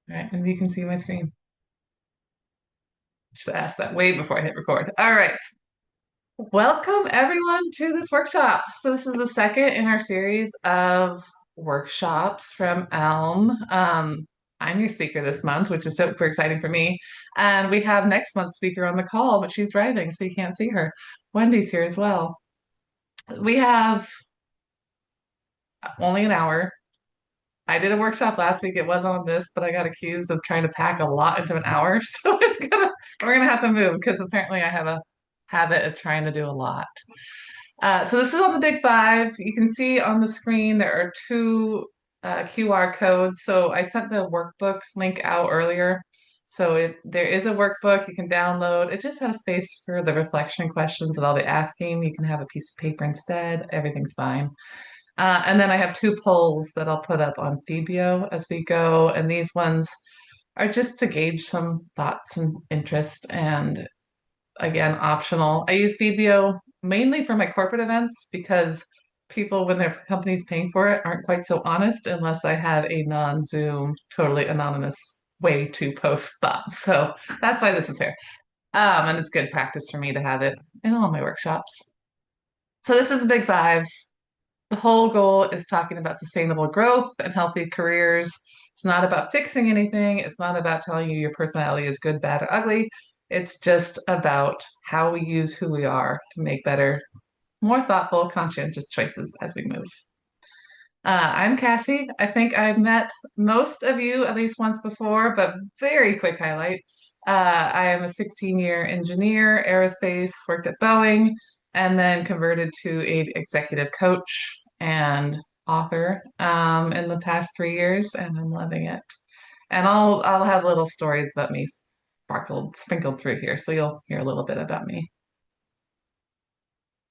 All right, and you can see my screen. Should have asked that way before I hit record. All right. Welcome everyone to this workshop. So this is the second in our series of workshops from ELM. I'm your speaker this month, which is super exciting for me. And we have next month's speaker on the call, but she's driving, so you can't see her. Wendy's here as well. We have only an hour. I did a workshop last week. It was on this, but I got accused of trying to pack a lot into an hour. So we're gonna have to move because apparently I have a habit of trying to do a lot. So this is on the Big Five. You can see on the screen there are two QR codes. So I sent the workbook link out earlier. So there is a workbook you can download. It just has space for the reflection questions that I'll be asking. You can have a piece of paper instead. Everything's fine. And then I have two polls that I'll put up on Febio as we go. And these ones are just to gauge some thoughts and interest and again, optional. I use Febio mainly for my corporate events because people, when their company's paying for it, aren't quite so honest unless I have a non-Zoom, totally anonymous way to post thoughts. So that's why this is here. And it's good practice for me to have it in all my workshops. So this is the Big Five. The whole goal is talking about sustainable growth and healthy careers. It's not about fixing anything. It's not about telling you your personality is good, bad, or ugly. It's just about how we use who we are to make better, more thoughtful, conscientious choices as we move. I'm Cassie. I think I've met most of you at least once before, but very quick highlight. I am a 16-year engineer, aerospace, worked at Boeing, and then converted to a executive coach and author in the past 3 years, and I'm loving it. And I'll have little stories about me sprinkled through here, so you'll hear a little bit about me.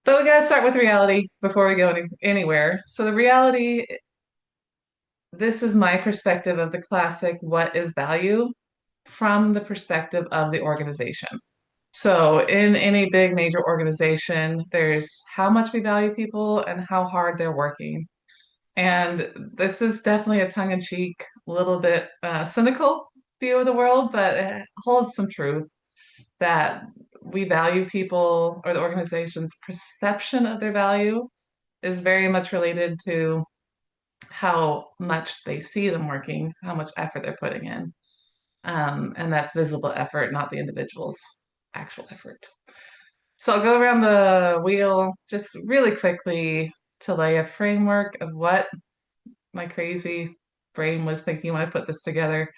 But we gotta start with reality before we go anywhere. So the reality, this is my perspective of the classic what is value from the perspective of the organization. So in any big major organization, there's how much we value people and how hard they're working. And this is definitely a tongue-in-cheek, little bit cynical view of the world, but it holds some truth that we value people or the organization's perception of their value is very much related to how much they see them working, how much effort they're putting in. And that's visible effort, not the individual's actual effort. So I'll go around the wheel just really quickly to lay a framework of what my crazy brain was thinking when I put this together.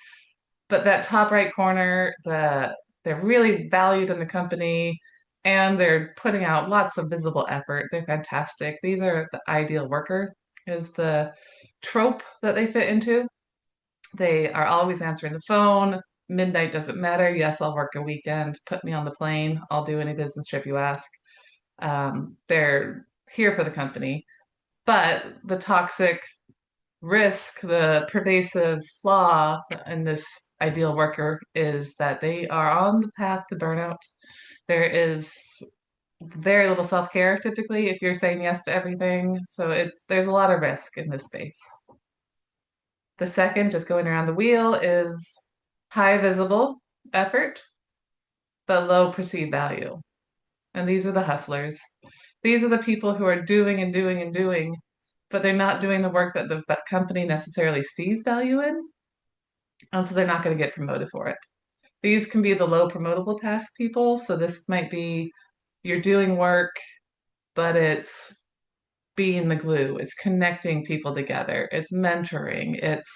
But that top right corner, they're really valued in the company and they're putting out lots of visible effort. They're fantastic. These are the ideal worker is the trope that they fit into. They are always answering the phone. Midnight doesn't matter. Yes, I'll work a weekend. Put me on the plane. I'll do any business trip you ask. They're here for the company. But the toxic risk, the pervasive flaw in this ideal worker is that they are on the path to burnout. There is very little self-care typically if you're saying yes to everything. So there's a lot of risk in this space. The second, just going around the wheel, is high visible effort, but low perceived value. And these are the hustlers. These are the people who are doing and doing and doing, but they're not doing the work that that company necessarily sees value in. And so they're not going to get promoted for it. These can be the low promotable task people. So this might be you're doing work, but it's being the glue, it's connecting people together, it's mentoring, it's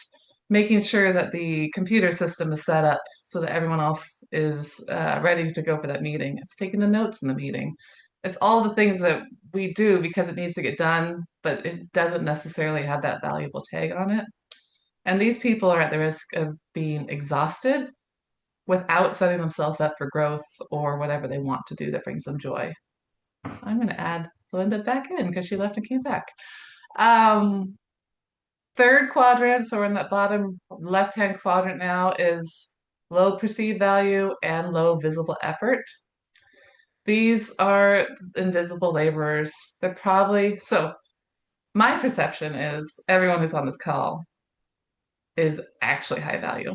making sure that the computer system is set up so that everyone else is ready to go for that meeting. It's taking the notes in the meeting. It's all the things that we do because it needs to get done, but it doesn't necessarily have that valuable tag on it. And these people are at the risk of being exhausted without setting themselves up for growth or whatever they want to do that brings them joy. I'm going to add Linda back in because she left and came back. Um, Third quadrant, so we're in that bottom left-hand quadrant now, is low perceived value and low visible effort. These are invisible laborers. They're probably, so my perception is everyone who's on this call is actually high value.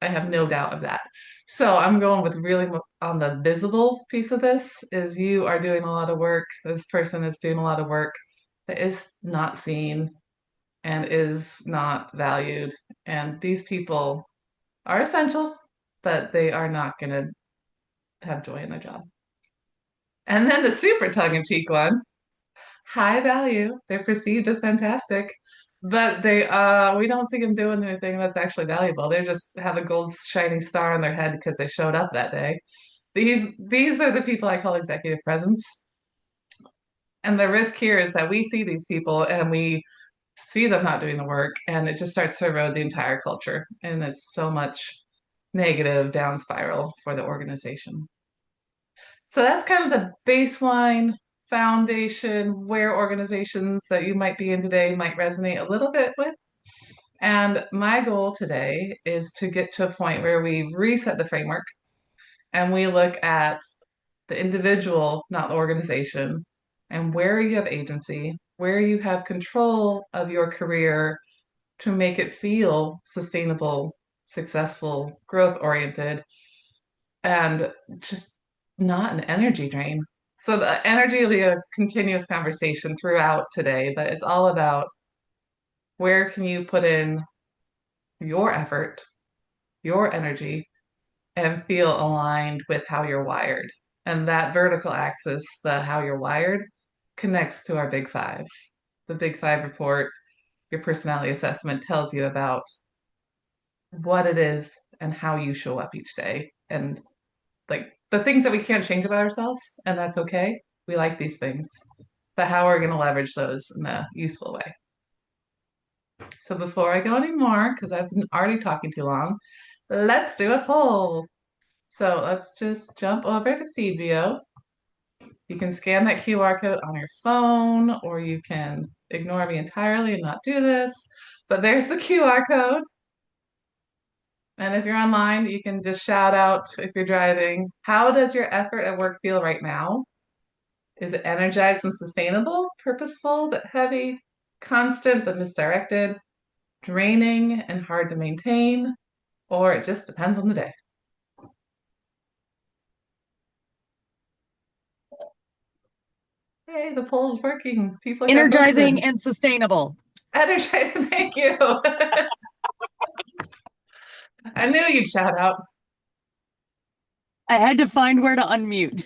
I have no doubt of that. So I'm going with really on the visible piece of this is you are doing a lot of work. This person is doing a lot of work that is not seen and is not valued. And these people are essential, but they are not going to have joy in their job. And then the super tongue-in-cheek one, high value. They're perceived as fantastic, but they we don't see them doing anything that's actually valuable. They just have a gold shining star on their head because they showed up that day. These are the people I call executive presence. And the risk here is that we see these people and we see them not doing the work, and it just starts to erode the entire culture. And it's so much negative down spiral for the organization. So that's kind of the baseline foundation where organizations that you might be in today might resonate a little bit with. And my goal today is to get to a point where we reset the framework and we look at the individual, not the organization, and where you have agency, where you have control of your career to make it feel sustainable, successful, growth oriented, and just not an energy drain. So the energy will be a continuous conversation throughout today, but it's all about where can you put in your effort, your energy, and feel aligned with how you're wired. And that vertical axis, the how you're wired, connects to our Big Five. The Big Five report, your personality assessment tells you about what it is and how you show up each day. And like the things that we can't change about ourselves, and that's okay. We like these things, but how are we going to leverage those in a useful way? So before I go anymore, because I've been already talking too long, let's do a poll. So let's just jump over to Feedvio. You can scan that QR code on your phone, or you can ignore me entirely and not do this. But there's the QR code. And if you're online, you can just shout out if you're driving. How does your effort at work feel right now? Is it energized and sustainable, purposeful but heavy, constant but misdirected, draining and hard to maintain, or it just depends on the day? Hey, the poll's working. People got votes in. Energizing and sustainable. Energizing, thank you. I knew you'd shout out. I had to find where to unmute.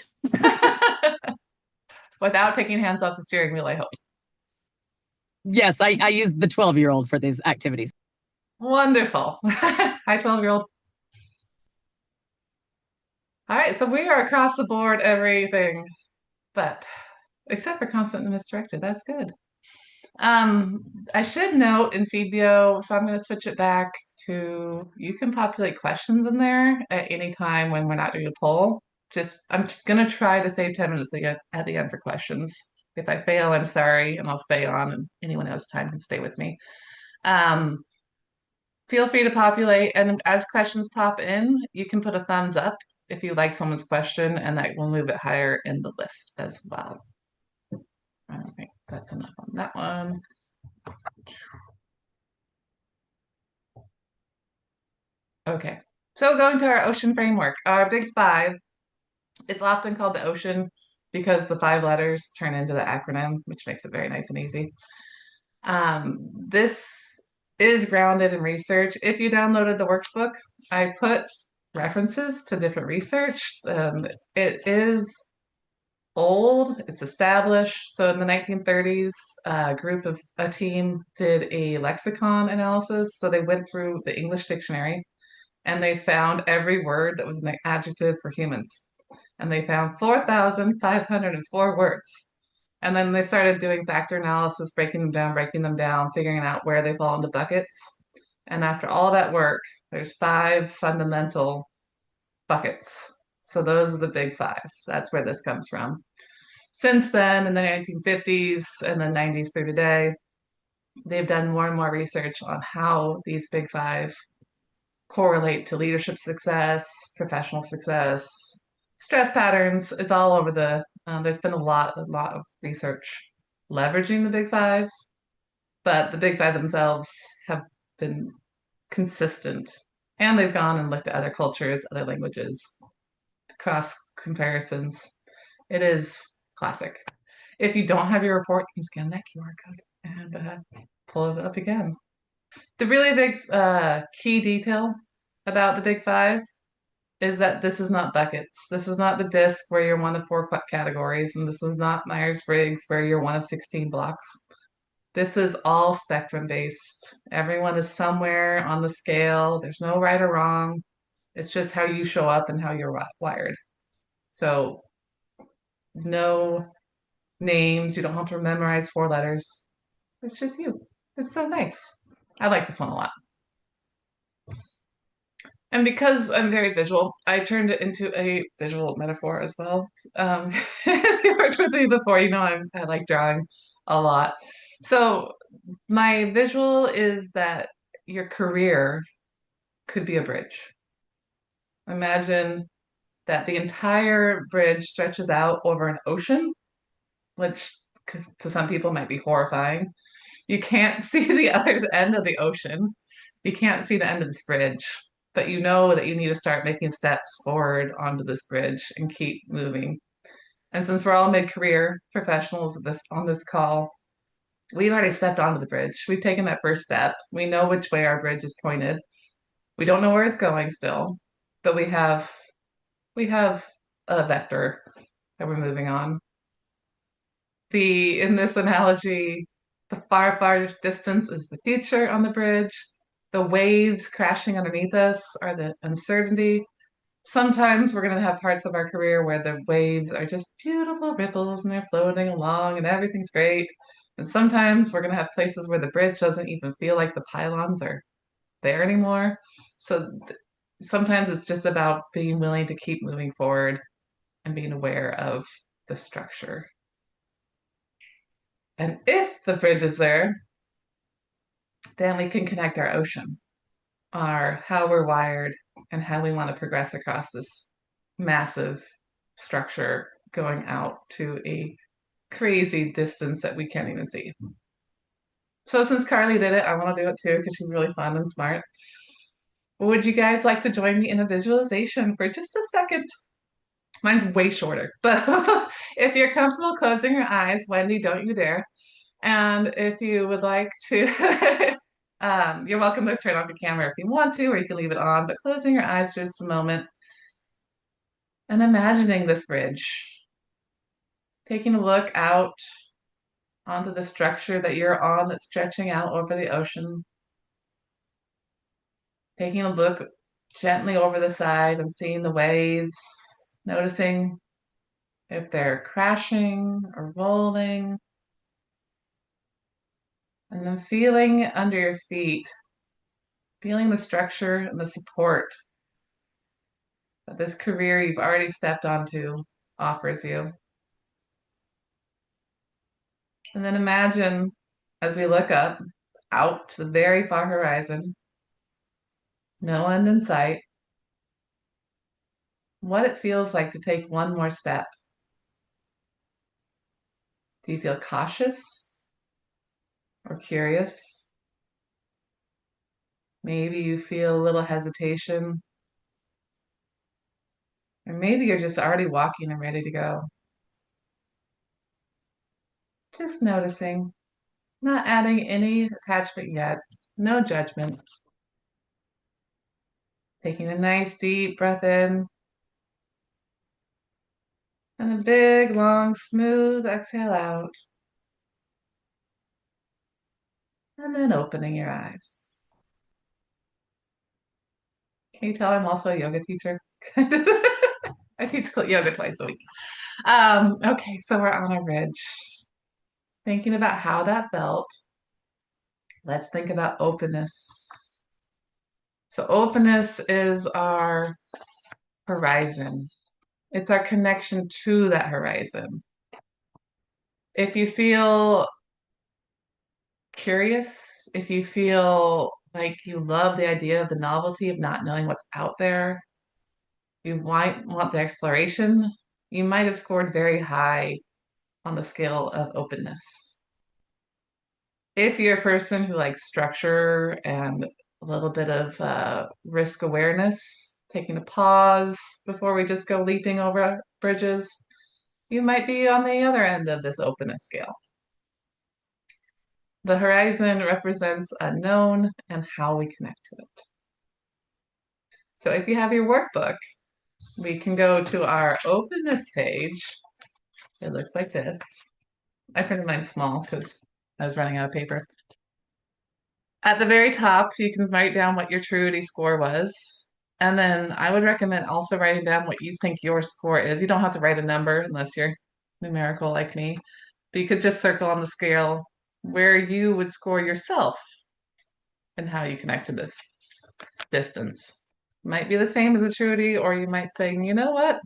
Without taking hands off the steering wheel, I hope. Yes, I used the 12-year-old for these activities. Wonderful. Hi, 12-year-old. All right, so we are across the board, everything, but except for constant and misdirected. That's good. I should note in Feedvio, so I'm going to switch it back to you can populate questions in there at any time when we're not doing a poll. Just I'm going to try to save 10 minutes at the end for questions. If I fail, I'm sorry, and I'll stay on, and anyone who has time can stay with me. Um, Feel free to populate, and as questions pop in, you can put a thumbs up if you like someone's question, and that will move it higher in the list as well. All right, that's enough on that one. Okay, so going to our ocean framework, our big five, it's often called the ocean because the five letters turn into the acronym, which makes it very nice and easy. This is grounded in research. If you downloaded the workbook, I put references to different research. It is old, it's established. So in the 1930s, a team did a lexicon analysis. So they went through the English dictionary and they found every word that was an adjective for humans. And they found 4,504 words. And then they started doing factor analysis, breaking them down, figuring out where they fall into buckets. And after all that work, there's five fundamental buckets. So those are the big five. That's where this comes from. Since then, in the 1950s and the 90s through today, they've done more and more research on how these big five correlate to leadership success, professional success, stress patterns. It's all over there's been a lot of research leveraging the big five, but the big five themselves have been consistent And they've gone and looked at other cultures, other languages, cross comparisons. It is classic. If you don't have your report, you can scan that QR code and pull it up again. The really big key detail about the Big Five is that this is not buckets. This is not the disc where you're one of four categories, and this is not Myers-Briggs where you're one of 16 blocks. This is all spectrum based. Everyone is somewhere on the scale. There's no right or wrong. It's just how you show up and how you're wired. So, no names. You don't have to memorize four letters. It's just you. It's so nice. I like this one a lot. And because I'm very visual, I turned it into a visual metaphor as well. If you worked with me before, you know I like drawing a lot. So my visual is that your career could be a bridge. Imagine that the entire bridge stretches out over an ocean, which to some people might be horrifying. You can't see the other end of the ocean. You can't see the end of this bridge, but you know that you need to start making steps forward onto this bridge and keep moving. And since we're all mid-career professionals on this call, we've already stepped onto the bridge. We've taken that first step. We know which way our bridge is pointed. We don't know where it's going still, but we have a vector that we're moving on. The In this analogy, the far, far distance is the future on the bridge. The waves crashing underneath us are the uncertainty. Sometimes we're going to have parts of our career where the waves are just beautiful ripples and they're floating along and everything's great. And sometimes we're going to have places where the bridge doesn't even feel like the pylons are there anymore. So sometimes it's just about being willing to keep moving forward and being aware of the structure. And if the bridge is there, then we can connect our ocean, our how we're wired, and how we want to progress across this massive structure going out to a crazy distance that we can't even see. So since Carly did it, I want to do it too because she's really fun and smart. Would you guys like to join me in a visualization for just a second? Mine's way shorter, but if you're comfortable closing your eyes, Wendy, don't you dare. And if you would like to, you're welcome to turn off your camera if you want to, or you can leave it on, but closing your eyes for just a moment and imagining this bridge, taking a look out onto the structure that you're on that's stretching out over the ocean, taking a look gently over the side and seeing the waves, noticing if they're crashing or rolling, and then feeling under your feet, feeling the structure and the support that this career you've already stepped onto offers you. And then imagine as we look up out to the very far horizon, no end in sight, what it feels like to take one more step. Do you feel cautious or curious? Maybe you feel a little hesitation, or maybe you're just already walking and ready to go. Just noticing, not adding any attachment yet, no judgment. Taking a nice deep breath in and a big, long, smooth exhale out. And then opening your eyes. Can you tell I'm also a yoga teacher? I teach yoga twice a week. Okay, so we're on a ridge. Thinking about how that felt, let's think about openness. So openness is our horizon. It's our connection to that horizon. If you feel curious, if you feel like you love the idea of the novelty of not knowing what's out there, you might want the exploration, you might have scored very high on the scale of openness. If you're a person who likes structure and a little bit of risk awareness, taking a pause before we just go leaping over bridges. You might be on the other end of this openness scale. The horizon represents unknown and how we connect to it. So if you have your workbook, we can go to our openness page. It looks like this. I printed mine small because I was running out of paper. At the very top, you can write down what your Truity score was. And then I would recommend also writing down what you think your score is. You don't have to write a number unless you're numerical like me, but you could just circle on the scale where you would score yourself and how you connect to this distance. Might be the same as a Truity, or you might say, you know what?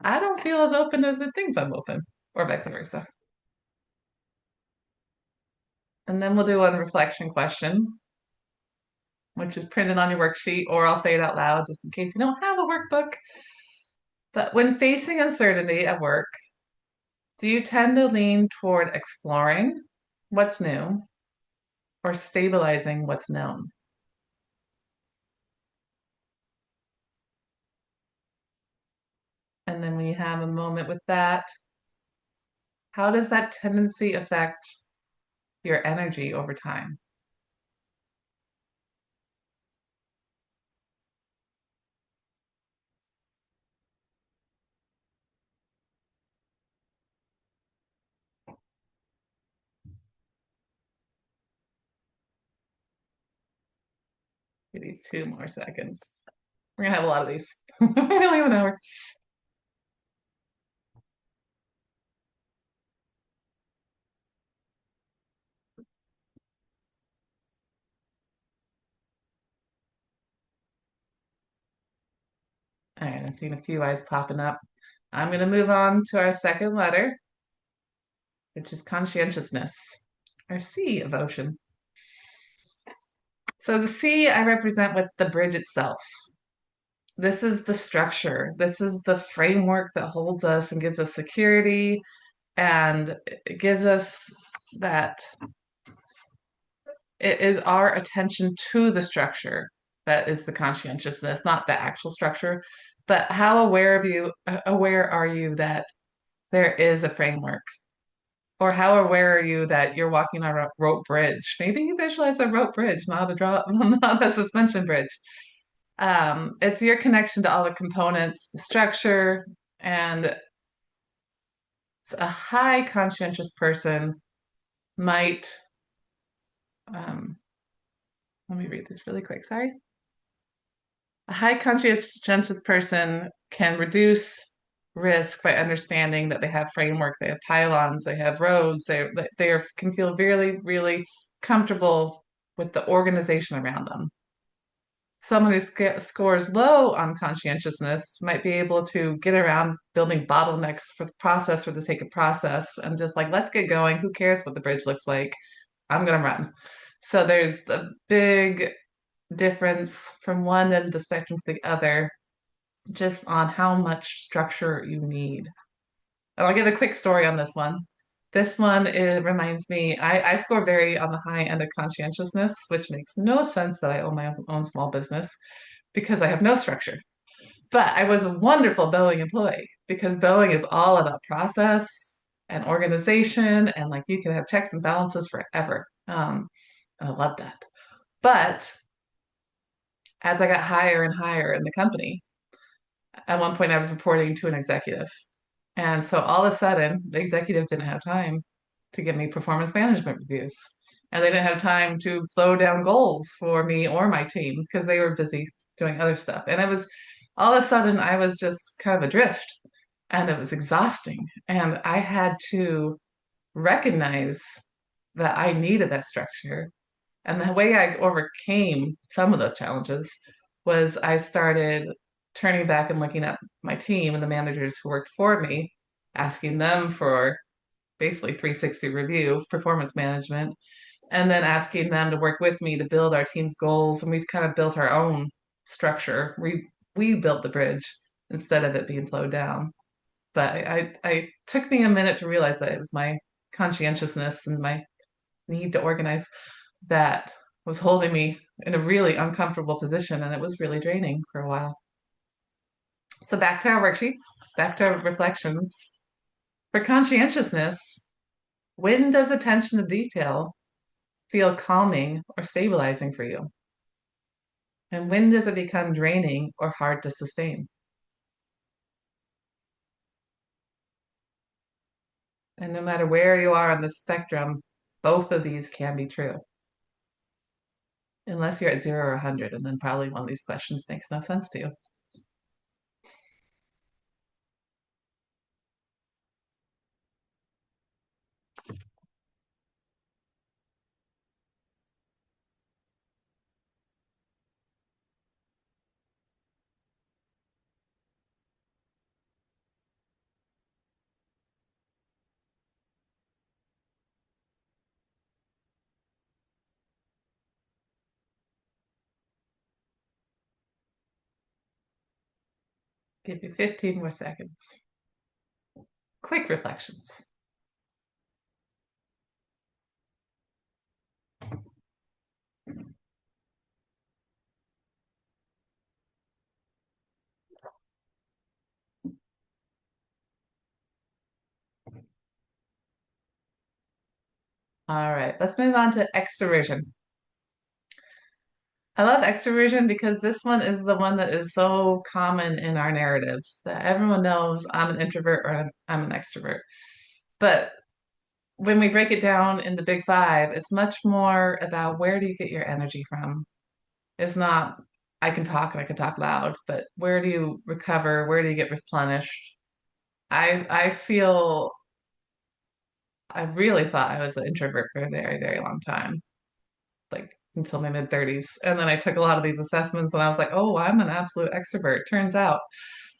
I don't feel as open as it thinks I'm open, or vice versa. And then we'll do one reflection question, which is printed on your worksheet, or I'll say it out loud just in case you don't have a workbook. But when facing uncertainty at work, do you tend to lean toward exploring what's new or stabilizing what's known? And then when you have a moment with that, how does that tendency affect your energy over time? Maybe 2 more seconds. We're gonna have a lot of these. We only have an hour. All right, I'm seeing a few eyes popping up. I'm going to move on to our second letter, which is conscientiousness, our C of ocean. So the C I represent with the bridge itself. This is the structure. This is the framework that holds us and gives us security, and it gives us that it is our attention to the structure that is the conscientiousness, not the actual structure, but how aware are you that there is a framework? Or how aware are you that you're walking on a rope bridge? Maybe you visualize a rope bridge, not a drop, not a suspension bridge. It's your connection to all the components, the structure, and a high conscientious person might. Um, Let me read this really quick. Sorry. A high conscientious person can reduce risk by understanding that they have framework, they have pylons, they have roads, they can feel really, really comfortable with the organization around them. Someone who scores low on conscientiousness might be able to get around building bottlenecks for the process for the sake of process and just like, let's get going. Who cares what the bridge looks like? I'm going to run. So there's the big difference from one end of the spectrum to the other, just on how much structure you need. And I'll give a quick story on this one. This one, it reminds me, I score very on the high end of conscientiousness, which makes no sense that I own my own small business because I have no structure. But I was a wonderful Boeing employee because Boeing is all about process and organization, and like you can have checks and balances forever. I love that. But as I got higher and higher in the company, at one point I was reporting to an executive. And so all of a sudden, the executive didn't have time to give me performance management reviews. And they didn't have time to slow down goals for me or my team because they were busy doing other stuff. And it was all of a sudden, I was just kind of adrift and it was exhausting. And I had to recognize that I needed that structure. And the way I overcame some of those challenges was I started turning back and looking at my team and the managers who worked for me, asking them for basically 360 review, performance management, and then asking them to work with me to build our team's goals. And we've kind of built our own structure. We built the bridge instead of it being flowed down. But I took me a minute to realize that it was my conscientiousness and my need to organize that was holding me in a really uncomfortable position, and it was really draining for a while. So back to our worksheets, back to our reflections. For conscientiousness, when does attention to detail feel calming or stabilizing for you? And when does it become draining or hard to sustain? And no matter where you are on the spectrum, both of these can be true. Unless you're at 0 or 100, and then probably one of these questions makes no sense to you. Give you 15 more seconds. Quick reflections. All right, let's move on to extroversion. I love extroversion because this one is the one that is so common in our narrative that everyone knows I'm an introvert or I'm an extrovert. But when we break it down in the big five, it's much more about where do you get your energy from? It's not, I can talk and I can talk loud, but where do you recover? Where do you get replenished? I feel I really thought I was an introvert for a very, very long time, like until my mid 30s. And then I took a lot of these assessments and I was like, oh, I'm an absolute extrovert, turns out.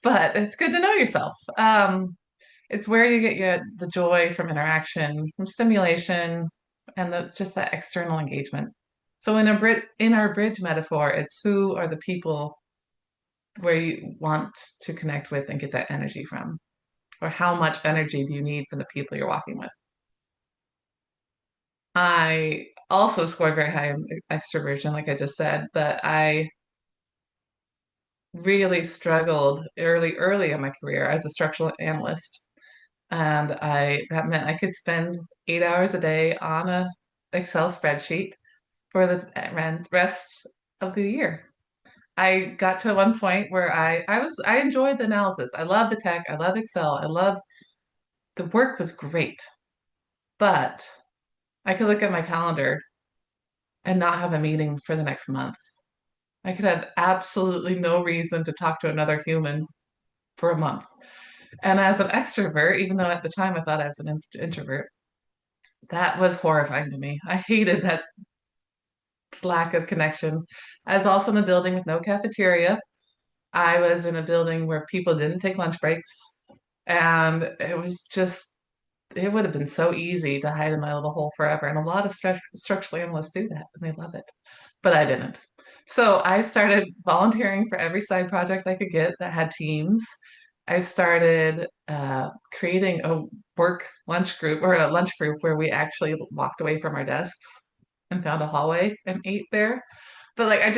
But it's good to know yourself. It's where you get the joy from interaction, from stimulation, and just that external engagement. So in our bridge metaphor, it's who are the people where you want to connect with and get that energy from, or how much energy do you need from the people you're walking with. I also scored very high in extroversion, like I just said, but I really struggled early in my career as a structural analyst. And that meant I could spend 8 hours a day on a Excel spreadsheet for the rest of the year. I got to one point where I enjoyed the analysis. I love the tech, I love Excel, I love the work was great, but I could look at my calendar and not have a meeting for the next month. I could have absolutely no reason to talk to another human for a month. And as an extrovert, even though at the time I thought I was an introvert, that was horrifying to me. I hated that lack of connection. I was also in a building with no cafeteria. I was in a building where people didn't take lunch breaks. And it was just, it would have been so easy to hide in my little hole forever. And a lot of structural analysts do that and they love it. But I didn't. So I started volunteering for every side project I could get that had teams. I started creating a work lunch group or a lunch group where we actually walked away from our desks and found a hallway and ate there. But like I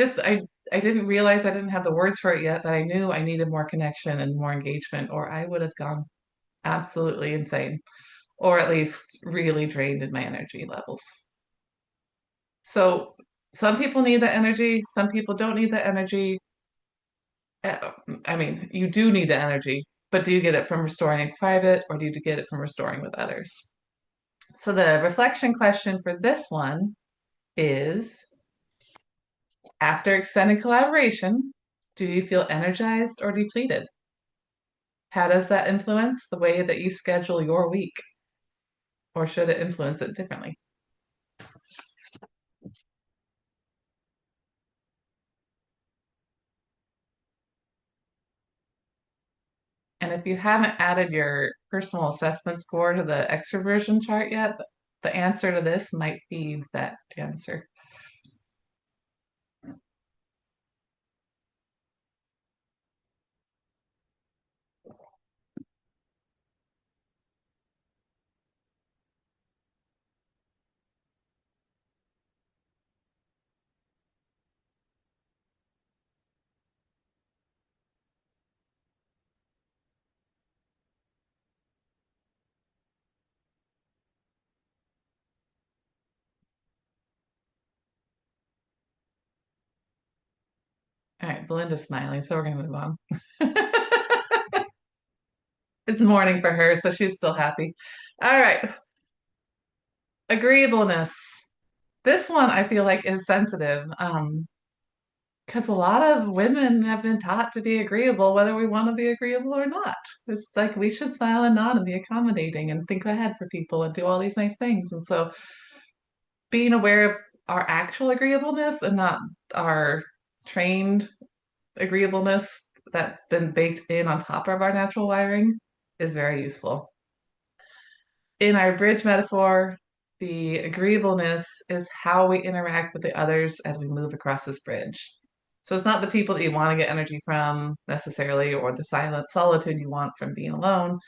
didn't realize I didn't have the words for it yet, but I knew I needed more connection and more engagement, or I would have gone absolutely insane, or at least really drained in my energy levels. So some people need that energy, some people don't need that energy. Uh, I mean, you do need the energy, but do you get it from restoring in private or do you get it from restoring with others? So the reflection question for this one is, after extended collaboration, do you feel energized or depleted? How does that influence the way that you schedule your week, or should it influence it differently? And if you haven't added your personal assessment score to the extroversion chart yet, the answer to this might be that answer. All right, Belinda's smiling, so we're gonna move on. It's morning for her, so she's still happy. All right, agreeableness. This one I feel like is sensitive, because a lot of women have been taught to be agreeable, whether we want to be agreeable or not. It's like we should smile and nod and be accommodating and think ahead for people and do all these nice things. And so being aware of our actual agreeableness and not our trained agreeableness that's been baked in on top of our natural wiring is very useful. In our bridge metaphor, the agreeableness is how we interact with the others as we move across this bridge. So it's not the people that you want to get energy from necessarily, or the silent solitude you want from being alone,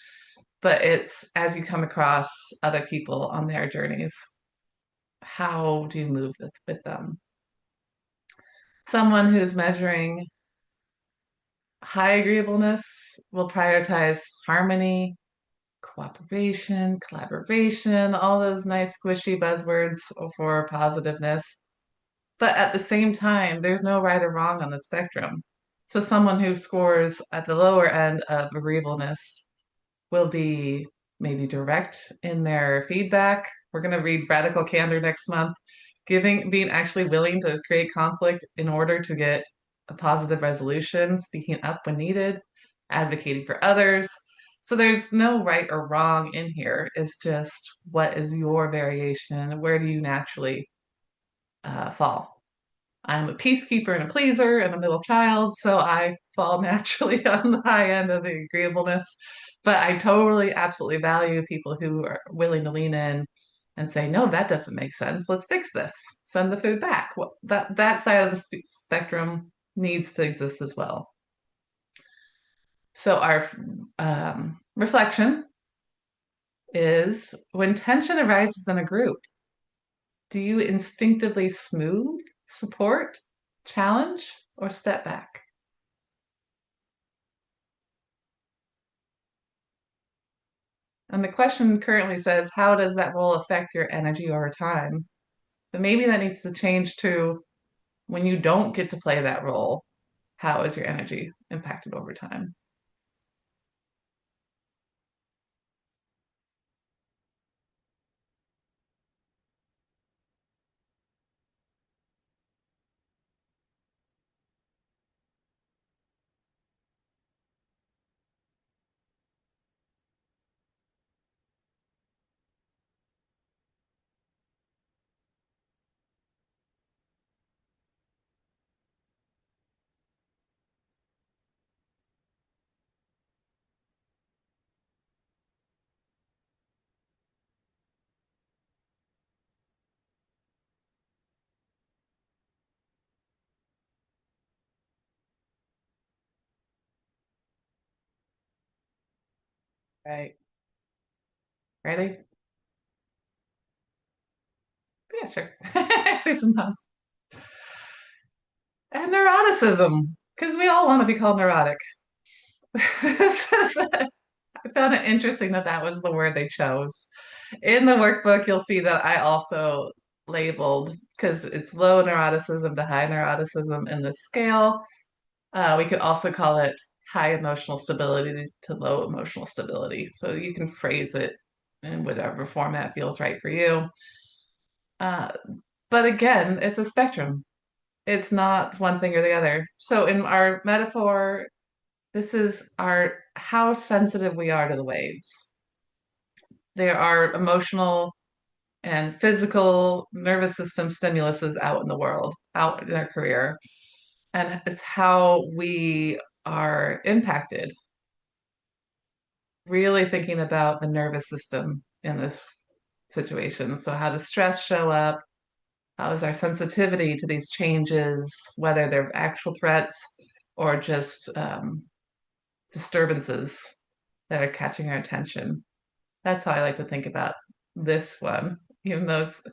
but it's as you come across other people on their journeys, how do you move with them? Someone who's measuring high agreeableness will prioritize harmony, cooperation, collaboration, all those nice squishy buzzwords for positiveness. But at the same time, there's no right or wrong on the spectrum. So someone who scores at the lower end of agreeableness will be maybe direct in their feedback. We're going to read Radical Candor next month, being actually willing to create conflict in order to get a positive resolution, speaking up when needed, advocating for others. So there's no right or wrong in here. It's just what is your variation? Where do you naturally fall? I'm a peacekeeper and a pleaser and a middle child, so I fall naturally on the high end of the agreeableness. But I totally, absolutely value people who are willing to lean in and say, no, that doesn't make sense. Let's fix this. Send the food back. Well, that side of the spectrum needs to exist as well. So our reflection is when tension arises in a group, do you instinctively smooth, support, challenge, or step back? And the question currently says, how does that role affect your energy over time? But maybe that needs to change to when you don't get to play that role, how is your energy impacted over time? Right. Ready? Yeah, sure. I see some nods. And neuroticism, because we all want to be called neurotic. I found it interesting that that was the word they chose. In the workbook, you'll see that I also labeled because it's low neuroticism to high neuroticism in the scale. We could also call it high emotional stability to low emotional stability. So you can phrase it in whatever format feels right for you. Uh, but again, it's a spectrum. It's not one thing or the other. So in our metaphor, this is our how sensitive we are to the waves. There are emotional and physical nervous system stimuluses out in the world, out in our career. And it's how we are impacted, really thinking about the nervous system in this situation. So, how does stress show up? How is our sensitivity to these changes, whether they're actual threats or just disturbances that are catching our attention? That's how I like to think about this one, even though it's a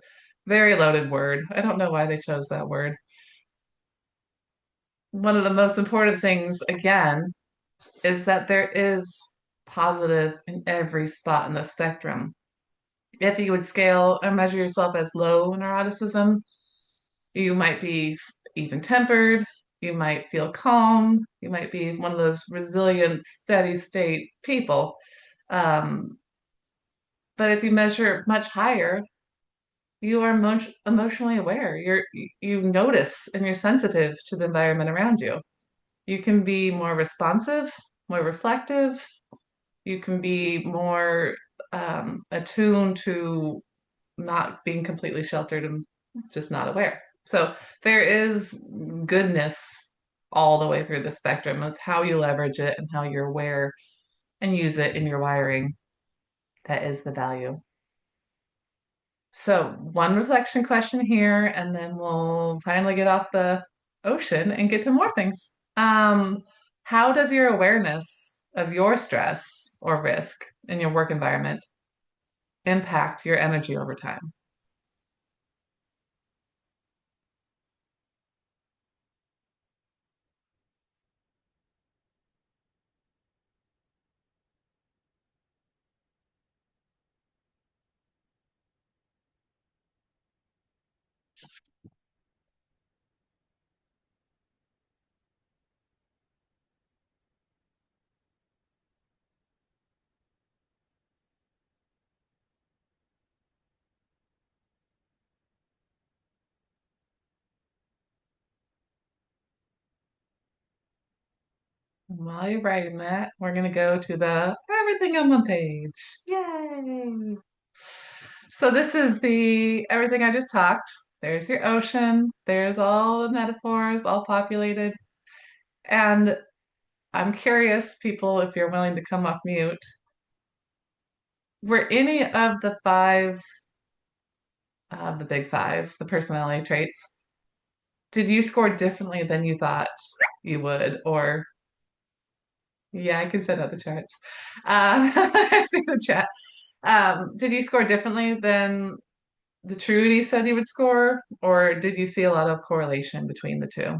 very loaded word. I don't know why they chose that word. One of the most important things, again, is that there is positive in every spot in the spectrum. If you would scale or measure yourself as low neuroticism, you might be even tempered. You might feel calm. You might be one of those resilient, steady state people. Um, but if you measure much higher, you are emotionally aware. You notice and you're sensitive to the environment around you. You can be more responsive, more reflective. You can be more attuned to not being completely sheltered and just not aware. So there is goodness all the way through the spectrum as how you leverage it and how you're aware and use it in your wiring. That is the value. So one reflection question here, and then we'll finally get off the ocean and get to more things. How does your awareness of your stress or risk in your work environment impact your energy over time? While you're writing that, we're going to go to the everything on one page. Yay! So this is the everything I just talked. There's your ocean. There's all the metaphors, all populated. And I'm curious, people, if you're willing to come off mute, were any of the five, the big five, the personality traits, did you score differently than you thought you would? Or, yeah, I can send out the charts. I see the chat. Did you score differently than the Trudy said you would score, or did you see a lot of correlation between the two?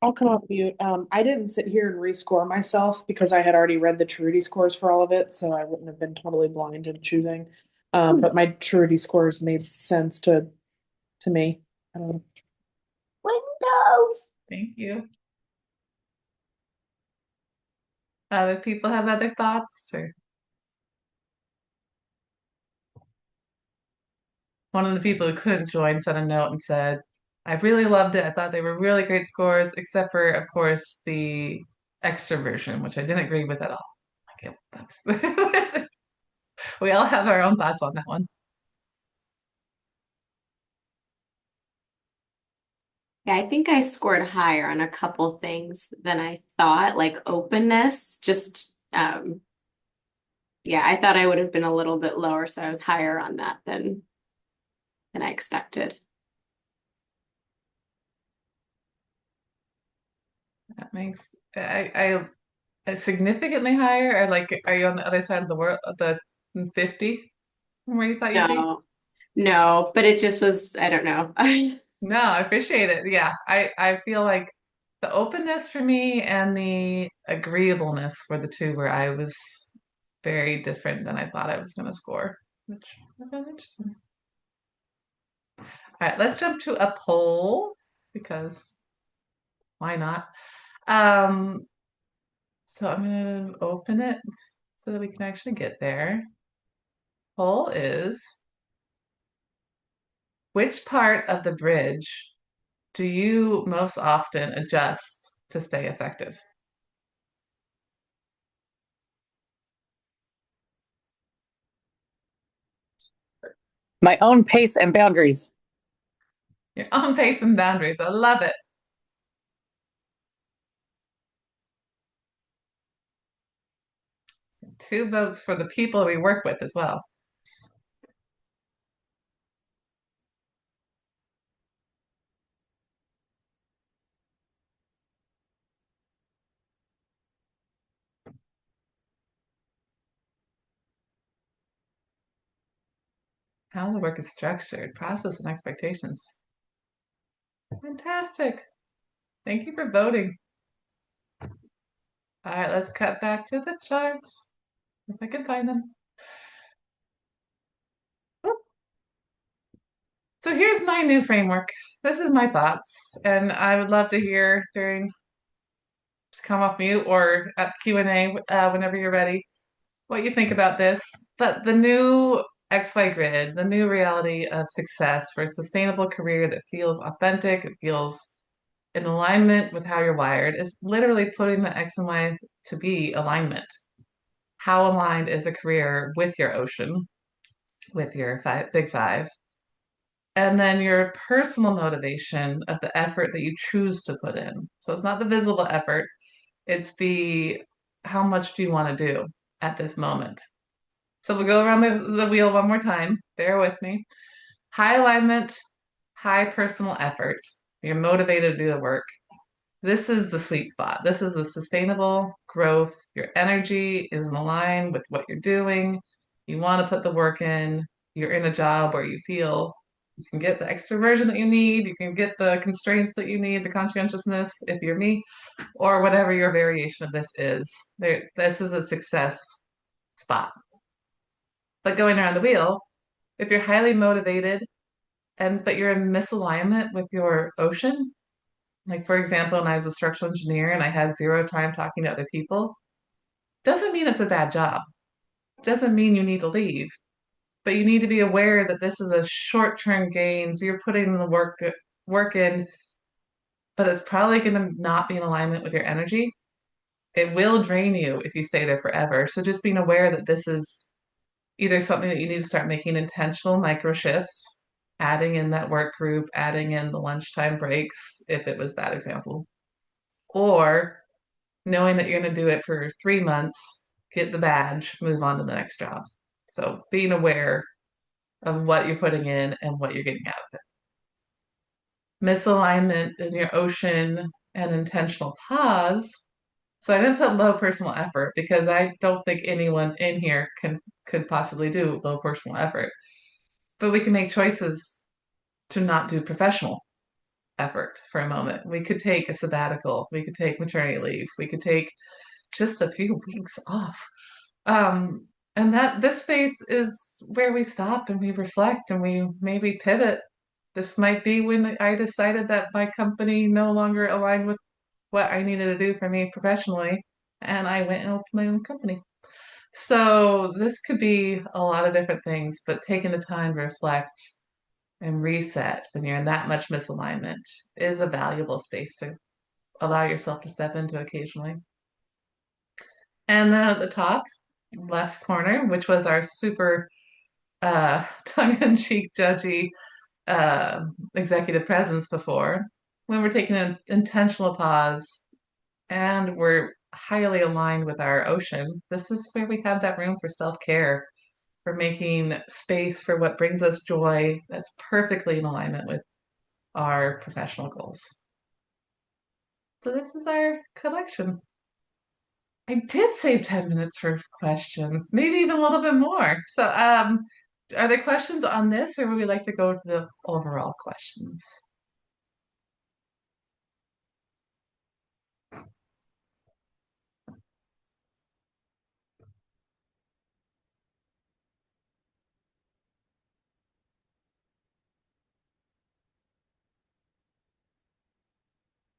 I'll come off mute. I didn't sit here and rescore myself because I had already read the Truity scores for all of it, so I wouldn't have been totally blind in choosing. But my Truity scores made sense to me. I don't know. Windows. Thank you. Other people have other thoughts, or one of the people who couldn't join sent a note and said, I really loved it. I thought they were really great scores, except for, of course, the extroversion, which I didn't agree with at all. Like, that's we all have our own thoughts on that one. Yeah, I think I scored higher on a couple things than I thought, like openness. Yeah, I thought I would have been a little bit lower, so I was higher on that than I expected. That makes significantly higher, or like, are you on the other side of the world, of the 50 from where you thought you'd be? No, no, but it just was, I don't know. No, I appreciate it. Yeah, I feel like the openness for me and the agreeableness were the two where I was very different than I thought I was going to score, which I found interesting. All right, let's jump to a poll because why not? Um, so I'm going to open it so that we can actually get there. Poll is, which part of the bridge do you most often adjust to stay effective? My own pace and boundaries. Your own pace and boundaries. I love it. Two votes for the people we work with as well. How the work is structured, process, and expectations. Fantastic. Thank you for voting. All right, let's cut back to the charts if I can find them. So here's my new framework. This is my thoughts, and I would love to hear during come off mute or at the Q&A whenever you're ready what you think about this. But the new XY grid, the new reality of success for a sustainable career that feels authentic, it feels in alignment with how you're wired, is literally putting the X and Y to be alignment. How aligned is a career with your ocean, with your big five? And then your personal motivation of the effort that you choose to put in. So it's not the visible effort, it's the how much do you want to do at this moment. So we'll go around the wheel one more time. Bear with me. High alignment, high personal effort. You're motivated to do the work. This is the sweet spot. This is the sustainable growth. Your energy is in line with what you're doing. You want to put the work in. You're in a job where you feel you can get the extroversion that you need. You can get the constraints that you need, the conscientiousness, if you're me, or whatever your variation of this is. This is a success spot. But going around the wheel, if you're highly motivated but you're in misalignment with your ocean, like for example, when I was a structural engineer and I had zero time talking to other people, doesn't mean it's a bad job. Doesn't mean you need to leave. But you need to be aware that this is a short-term gain. So you're putting the work in, but it's probably going to not be in alignment with your energy. It will drain you if you stay there forever. So just being aware that this is either something that you need to start making intentional micro shifts, adding in that work group, adding in the lunchtime breaks, if it was that example, or knowing that you're going to do it for 3 months, get the badge, move on to the next job. So being aware of what you're putting in and what you're getting out of it. Misalignment in your ocean and intentional pause. So I didn't put low personal effort because I don't think anyone in here could possibly do low personal effort. But we can make choices to not do professional effort for a moment. We could take a sabbatical. We could take maternity leave. We could take just a few weeks off. And that this phase is where we stop and we reflect and we maybe pivot. This might be when I decided that my company no longer aligned with what I needed to do for me professionally, and I went and opened my own company. So this could be a lot of different things, but taking the time to reflect and reset when you're in that much misalignment is a valuable space to allow yourself to step into occasionally. And then at the top left corner, which was our super tongue-in-cheek, judgy executive presence before, when we're taking an intentional pause and we're highly aligned with our ocean, this is where we have that room for self-care, for making space for what brings us joy that's perfectly in alignment with our professional goals. So this is our collection. I did save 10 minutes for questions, maybe even a little bit more. So are there questions on this or would we like to go to the overall questions?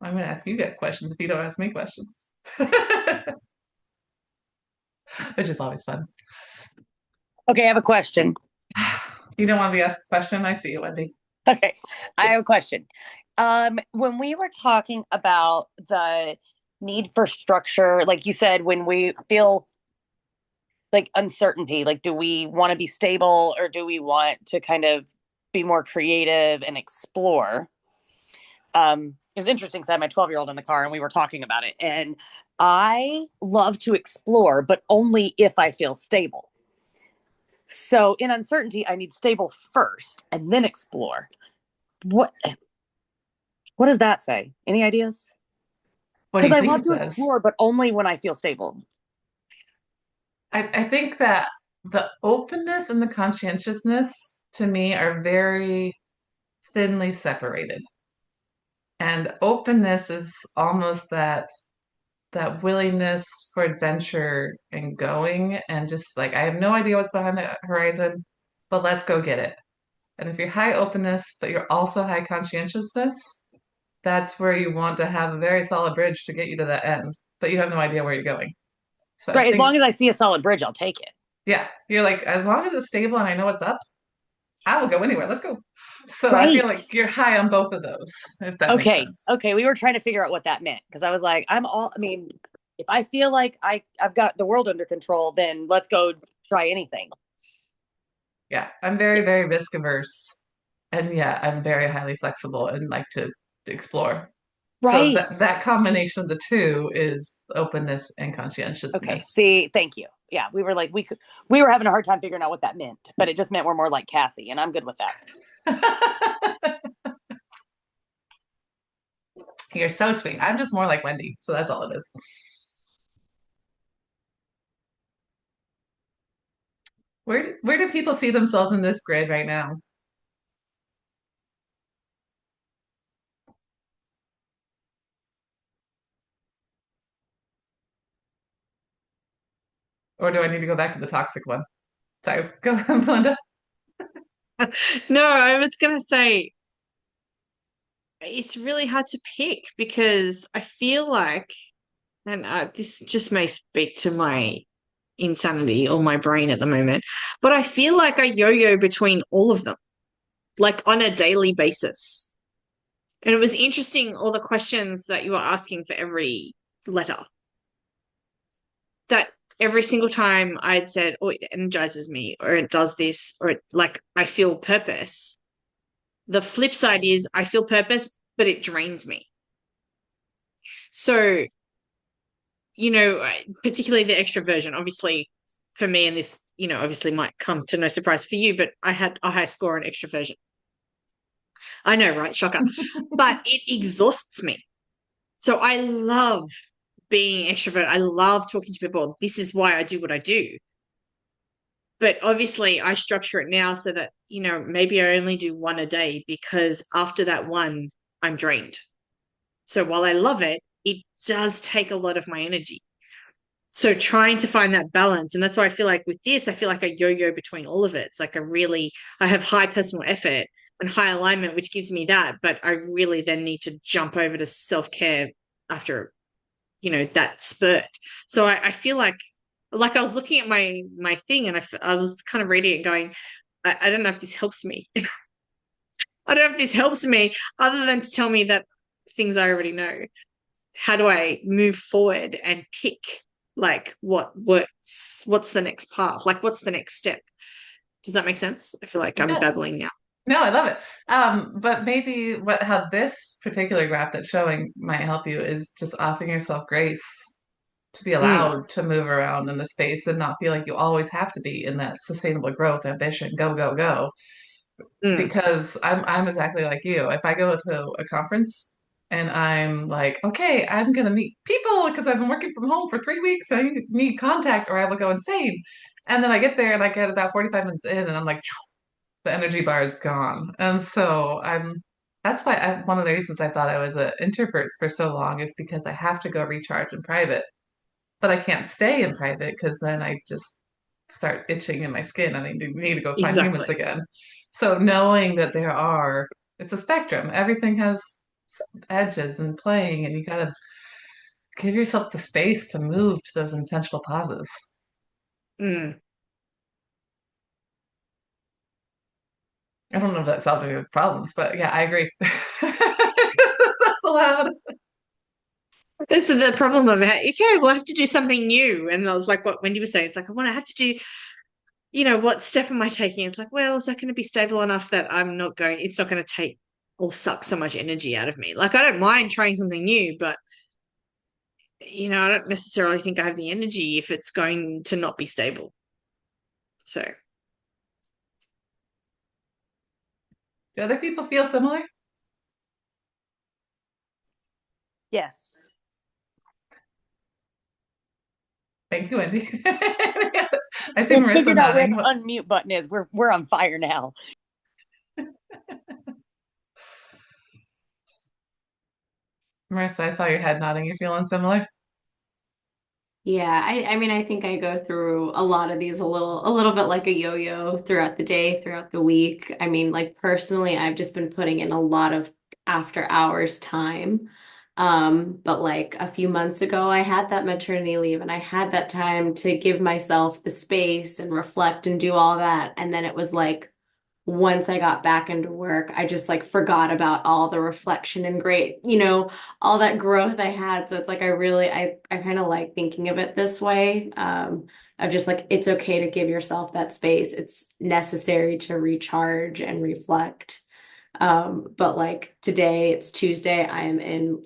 I'm going to ask you guys questions if you don't ask me questions, which is always fun. Okay, I have a question. You don't want to be asked a question? I see you, Wendy. Okay, I have a question. When we were talking about the need for structure, like you said, when we feel like uncertainty, like do we want to be stable or do we want to kind of be more creative and explore? It was interesting because I had my 12-year-old in the car and we were talking about it. And I love to explore, but only if I feel stable. So in uncertainty, I need stable first and then explore. What what does that say? Any ideas? What do Because you I think love it to says? explore, but only when I feel stable. I think that the openness and the conscientiousness to me are very thinly separated. And openness is almost that willingness for adventure and going and just like I have no idea what's behind the horizon, but let's go get it. And if you're high openness, but you're also high conscientiousness, that's where you want to have a very solid bridge to get you to that end, but you have no idea where you're going. So I Right. As think, long as I see a solid bridge, I'll take it. yeah, you're like, as long as it's stable and I know what's up, I will go anywhere. Let's go. So I feel Right. like you're high on both of those, if that makes Okay. sense. Okay. We were trying to figure out what that meant because I was like, I mean, if I feel like I've got the world under control, then let's go try anything. Yeah, I'm very, very risk averse. And yeah, I'm very highly flexible and like to explore. So Right. that combination of the two is openness and Okay. conscientiousness. See, thank you. Yeah. We were like, we were having a hard time figuring out what that meant, but it just meant we're more like Cassie, and I'm good with that. You're so sweet. I'm just more like Wendy, so that's all it is. Where do people see themselves in this grid right now? Or do I need to go back to the toxic one? Sorry, go ahead, Belinda. No, I was gonna say it's really hard to pick because I feel like, and this just may speak to my insanity or my brain at the moment, but I feel like I yo-yo between all of them, like on a daily basis. And it was interesting, all the questions that you were asking for every letter, that every single time I'd said, oh, it energizes me, or it does this, or it, like I feel purpose. The flip side is I feel purpose, but it drains me. So, particularly the extroversion, obviously for me, and this, obviously might come to no surprise for you, but I had a high score on extroversion. I know, right? Shocker. But it exhausts me. So I love being extrovert. I love talking to people. This is why I do what I do. But obviously, I structure it now so that, maybe I only do one a day because after that one, I'm drained. So while I love it, it does take a lot of my energy. So trying to find that balance. And that's why I feel like with this, I feel like I yo-yo between all of it. It's like I have high personal effort and high alignment, which gives me that. But I really then need to jump over to self-care after, that spurt. So I feel like I was looking at my thing and I was kind of reading it going, I don't know if this helps me. I don't know if this helps me other than to tell me that things I already know. How do I move forward and pick like what works? What's the next path? Like what's the next step? Does that make sense? I feel like I'm Yes. babbling now. No, I love it. But maybe how this particular graph that's showing might help you is just offering yourself grace to be Mm, allowed to move around in the space and not feel like you always have to be in that sustainable growth, ambition, go, go, go. mm, Because I'm exactly like you. If I go to a conference and I'm like, okay, I'm gonna meet people because I've been working from home for 3 weeks, I need contact, or I will go insane. And then I get there and I get about 45 minutes in, and I'm like, the energy bar is gone. And so that's why one of the reasons I thought I was an introvert for so long is because I have to go recharge in private, but I can't stay in private because then I just start itching in my skin and I need to go find humans exactly. again. So knowing that it's a spectrum. Everything has edges and playing, and you gotta give yourself the space to move to those intentional pauses. Mm. I don't know if that solves any problems, but yeah, I agree. That's allowed. This is the problem of it. Okay, we'll have to do something new. And I was like what Wendy was saying. It's like, I want to have to do, what step am I taking? It's like, well, is that going to be stable enough that it's not going to take or suck so much energy out of me? Like, I don't mind trying something new, but, I don't necessarily think I have the energy if it's going to not be stable. So, Do other people feel similar? Yes. Thank you, Wendy. I see We Marissa figured out where nodding. the unmute button is. We're on fire now. Marissa, I saw your head nodding. You're feeling similar? Yeah, I mean I think I go through a lot of these a little bit like a yo-yo throughout the day, throughout the week. I mean, like personally, I've just been putting in a lot of after hours time. But like a few months ago, I had that maternity leave and I had that time to give myself the space and reflect and do all that. And then it was like once I got back into work, I just like forgot about all the reflection and great, all that growth I had. So it's like I kind of like thinking of it this way. Of just like it's okay to give yourself that space. It's necessary to recharge and reflect. But like today, it's Tuesday, I am in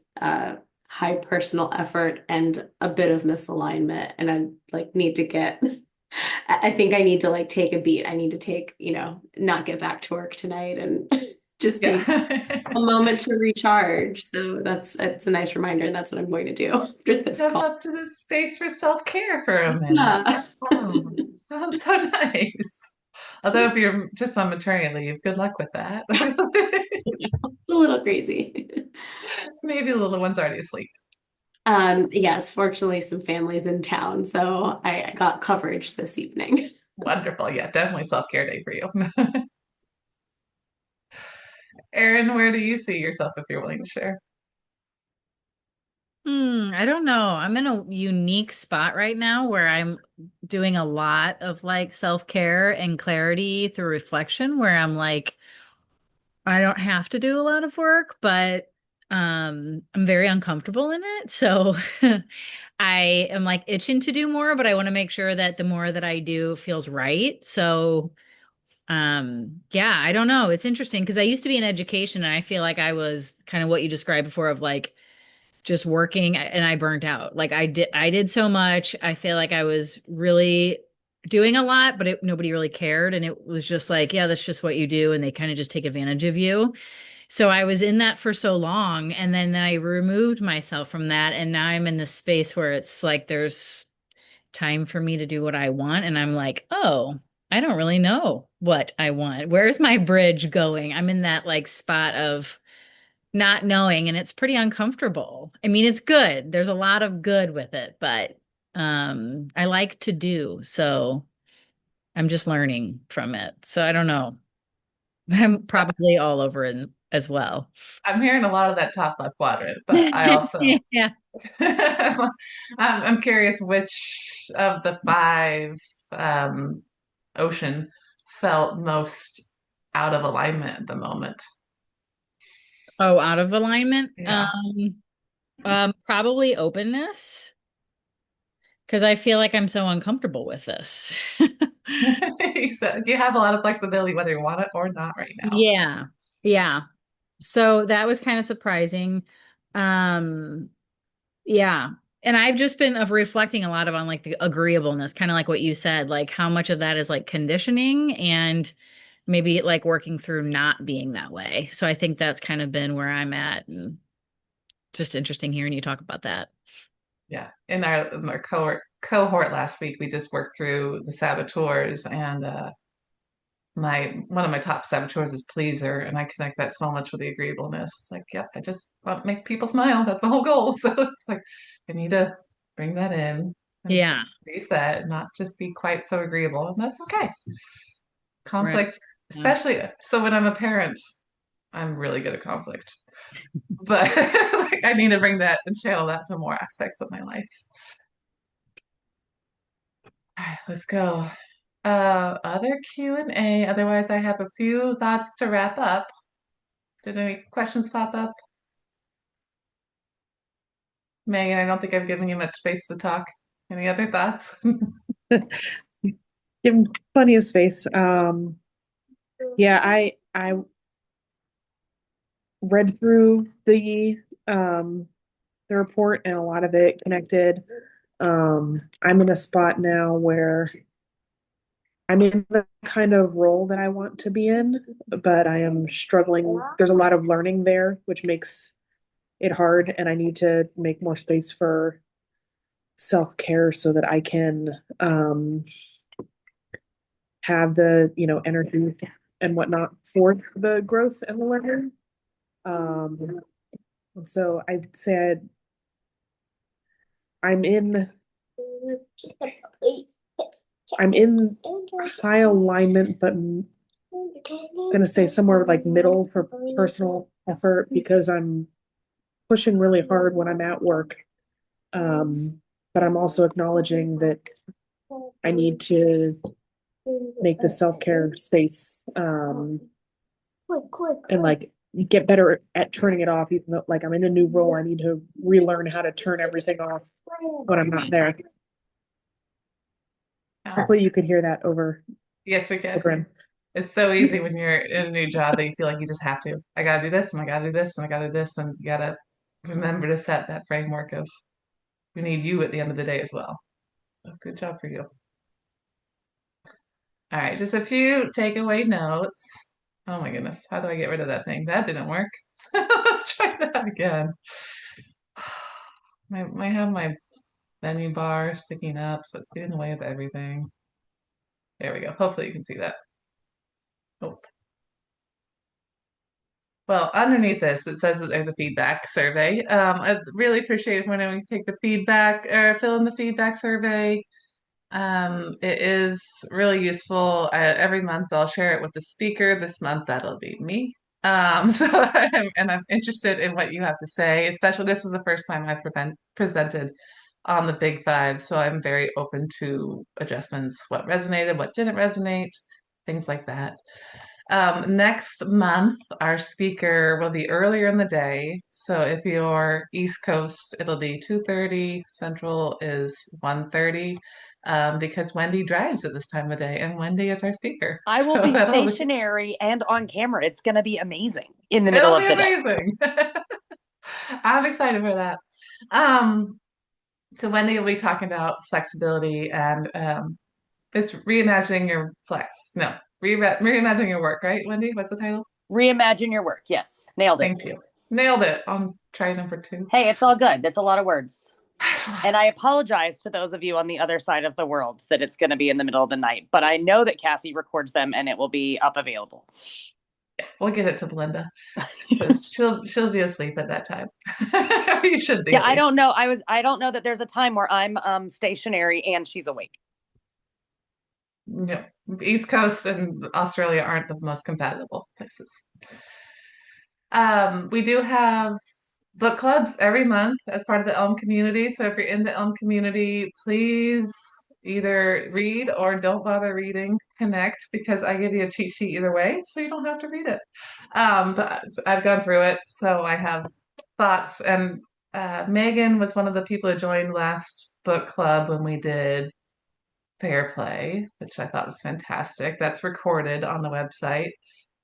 high personal effort and a bit of misalignment, and I like need to get I think I need to like take a beat. I need to take, not get back to work tonight and just take Yeah. a moment to recharge. So it's a nice reminder, and that's what I'm going to do after this Step call. up to the space for self-care for a minute. Yeah. Oh, sounds so nice. Although if you're just on maternity leave, good luck with that. A little crazy. Maybe the little one's already asleep. Yes, fortunately some families in town, so I got coverage this evening. Wonderful. Yeah, definitely self-care day for you. Erin, where do you see yourself if you're willing to share? I don't know. I'm in a unique spot right now where I'm doing a lot of like self-care and clarity through reflection, where I'm like, I don't have to do a lot of work, but I'm very uncomfortable in it. So I am like itching to do more, but I want to make sure that the more that I do feels right. So yeah, I don't know. It's interesting because I used to be in education and I feel like I was kind of what you described before of like just working and I burnt out. Like I did so much. I feel like I was really doing a lot, but nobody really cared. And it was just like, yeah, that's just what you do. And they kind of just take advantage of you. So I was in that for so long. And then I removed myself from that. And now I'm in this space where it's like there's time for me to do what I want. And I'm like, oh, I don't really know what I want. Where's my bridge going? I'm in that like spot of not knowing, and it's pretty uncomfortable. I mean, it's good. There's a lot of good with it, but I like to do, so I'm just learning from it. So I don't know. I'm probably all over it as well. I'm hearing a lot of that top left quadrant, but I also Yeah. I'm curious which of the five um, ocean felt most out of alignment at the moment. Oh, out of alignment. Yeah. Probably openness because I feel like I'm so uncomfortable with this. So you have a lot of flexibility whether you want it or not right now. Yeah. Yeah. So that was kind of surprising. Um, Yeah. And I've just been of reflecting a lot of on like the agreeableness, kind of like what you said, like how much of that is like conditioning and maybe like working through not being that way. So I think that's kind of been where I'm at and just interesting hearing you talk about that. Yeah. In our cohort last week, we just worked through the saboteurs and my one of my top saboteurs is pleaser, and I connect that so much with the agreeableness. It's like, yep, I just want to make people smile. That's my whole goal. So it's like I need to bring that in and Yeah. face that, not just be quite so agreeable, and that's okay. Right. Conflict, Yeah. especially so when I'm a parent, I'm really good at conflict. But like I need to bring that and channel that to more aspects of my life. All right, let's go. Other Q&A. Otherwise, I have a few thoughts to wrap up. Did any questions pop up? Megan, I don't think I've given you much space to talk. Any other thoughts? Give him plenty of space. Yeah, I read through the report and a lot of it connected. I'm in a spot now where I'm in the kind of role that I want to be in, but I am struggling. There's a lot of learning there, which makes it hard, and I need to make more space for self-care so that I can have the, energy and whatnot for the growth and the learning. And so I'd say I'm in I'm in high alignment, but I'm gonna say somewhere like middle for personal effort because I'm pushing really hard when I'm at work. But I'm also acknowledging that I need to make the self-care space, and like get better at turning it off, even though like I'm in a new role. I need to relearn how to turn everything off when I'm not there. Hopefully you could hear that over Yes, we can. over. It's so easy when you're in a new job that you feel like you just have to. I gotta do this, and I gotta do this, and I gotta do this, and you gotta remember to set that framework of we need you at the end of the day as well. So good job for you. All right, just a few takeaway notes. Oh my goodness, how do I get rid of that thing? That didn't work. Let's try that again. I have my menu bar sticking up, so it's getting in the way of everything. There we go. Hopefully you can see that. Oh. Well, underneath this, it says that there's a feedback survey. I really appreciate it when we take the feedback or fill in the feedback survey. It is really useful. Every month I'll share it with the speaker. This month that'll be me. So I'm interested in what you have to say, especially this is the first time I've presented on the Big Five. So I'm very open to adjustments, what resonated, what didn't resonate, things like that. Next month, our speaker will be earlier in the day. So if you're East Coast, it'll be 2:30. Central is 1:30. Because Wendy drives at this time of day, and Wendy is our speaker. I will So be that'll be, stationary and on camera. It's going to be amazing in the middle it'll of be the day. amazing. I'm excited for that. Um, so Wendy will be talking about flexibility and it's reimagining your flex. No, reimagining your work, right, Wendy? What's the title? Reimagine your work. Yes, nailed it. Thank you. Nailed it on try number 2. Hey, it's all good. That's a lot of words. And I apologize to those of you on the other side of the world that it's going to be in the middle of the night, but I know that Cassie records them and it will be up available. We'll get it to Belinda because she'll be asleep at that time. You should be. Yeah, I don't know. I don't know that there's a time where I'm stationary and she's awake. Yeah, East Coast and Australia aren't the most compatible places. We do have book clubs every month as part of the Elm community. So if you're in the Elm community, please either read or don't bother reading Connect because I give you a cheat sheet either way, so you don't have to read it. But I've gone through it, so I have thoughts. And Megan was one of the people who joined last book club when we did Fair Play, which I thought was fantastic. That's recorded on the website.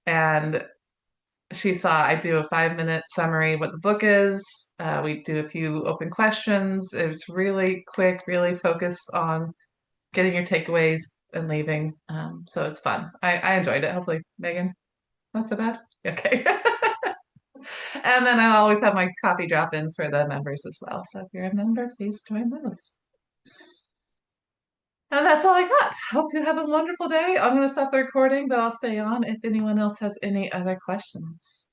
And she saw I do a 5-minute summary what the book is. We do a few open questions. It's really quick, really focused on getting your takeaways and leaving. So it's fun. I enjoyed it. Hopefully, Megan, not so bad. Okay. And then I always have my coffee drop-ins for the members as well. So if you're a member, please join those. And that's all I got. Hope you have a wonderful day. I'm going to stop the recording, but I'll stay on if anyone else has any other questions.